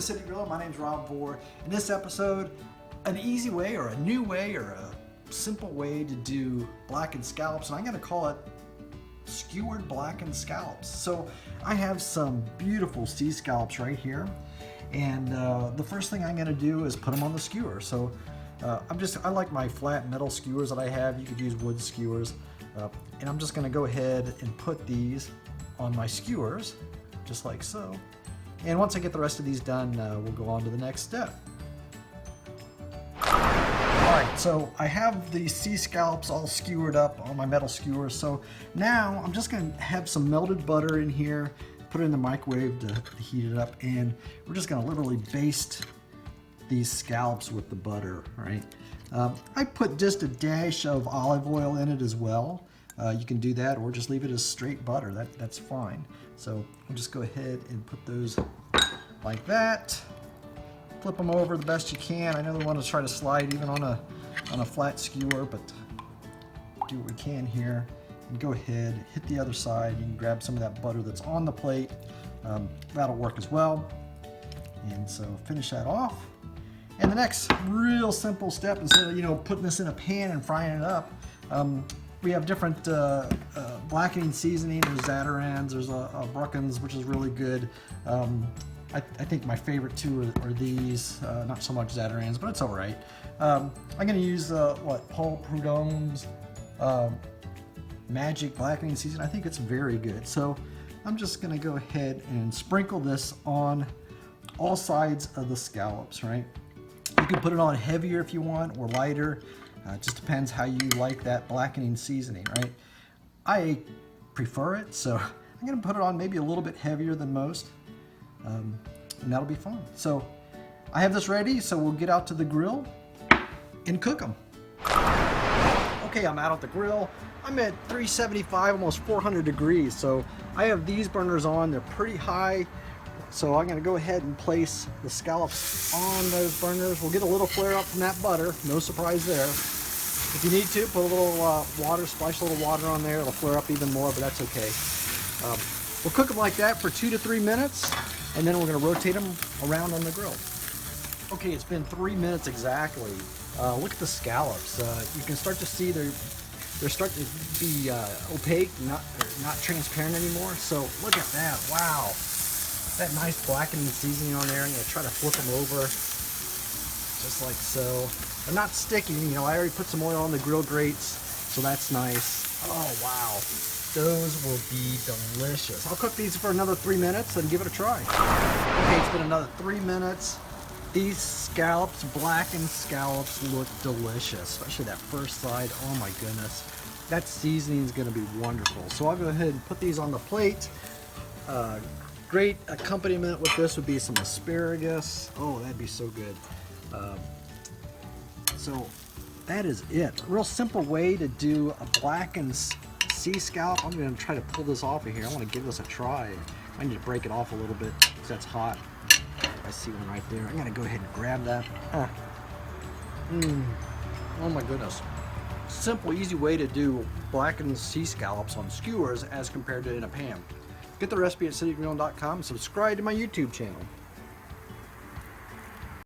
City Griller. My name's Rob Vore. In this episode, an easy way or a new way or a simple way to do blackened scallops, and I'm going to call it skewered blackened scallops. So I have some beautiful sea scallops right here, and the first thing I'm going to do is put them on the skewer. So I like my flat metal skewers that I have. You could use wood skewers, and I'm just going to go ahead and put these on my skewers just like so. And once I get the rest of these done, we'll go on to the next step. Alright, so I have the sea scallops all skewered up on my metal skewers. So now I'm just going to have some melted butter in here, put it in the microwave to heat it up, and we're just going to literally baste these scallops with the butter, right? I put just a dash of olive oil in it as well. You can do that or just leave it as straight butter. That's fine. So I'll just go ahead and put those like that. Flip them over the best you can. I know we want to try to slide even on a flat skewer, but do what we can here. And go ahead, hit the other side. You can grab some of that butter that's on the plate. That'll work as well. And so finish that off. And the next real simple step, instead of putting this in a pan and frying it up, we have different blackening seasoning. There's Zatarain's, there's Brucken's, which is really good. I think my favorite two are these, not so much Zatarain's, but it's all right. I'm going to use Paul Prudhomme's Magic Blackening Season. I think it's very good. So I'm just going to go ahead and sprinkle this on all sides of the scallops, right? You can put it on heavier if you want, or lighter. It just depends how you like that blackening seasoning, right? I prefer it, so I'm going to put it on maybe a little bit heavier than most, and that'll be fine. So I have this ready, so we'll get out to the grill and cook them. Okay, I'm out at the grill. I'm at 375, almost 400 degrees, so I have these burners on. They're pretty high. So I'm going to go ahead and place the scallops on those burners. We'll get a little flare up from that butter. No surprise there. If you need to, put a little water, splash a little water on there. It'll flare up even more, but that's okay. We'll cook them like that for 2 to 3 minutes, and then we're going to rotate them around on the grill. Okay, it's been 3 minutes exactly. Look at the scallops. You can start to see they're starting to be opaque, not transparent anymore. So look at that. Wow. That nice blackening seasoning on there. I'm going to try to flip them over just like so. They're not sticking, I already put some oil on the grill grates, so that's nice. Oh wow, those will be delicious. I'll cook these for another 3 minutes and give it a try. Okay, it's been another 3 minutes. These scallops, blackened scallops, look delicious, especially that first side. Oh my goodness, that seasoning is going to be wonderful. So I'll go ahead and put these on the plate. Great accompaniment with this would be some asparagus. Oh, that'd be so good. So that is it. A real simple way to do a blackened sea scallop. I'm going to try to pull this off of here. I want to give this a try. I need to break it off a little bit because that's hot. I see one right there. I'm going to go ahead and grab that. Oh my goodness. Simple, easy way to do blackened sea scallops on skewers as compared to in a pan. Get the recipe at citygrilling.com and subscribe to my YouTube channel.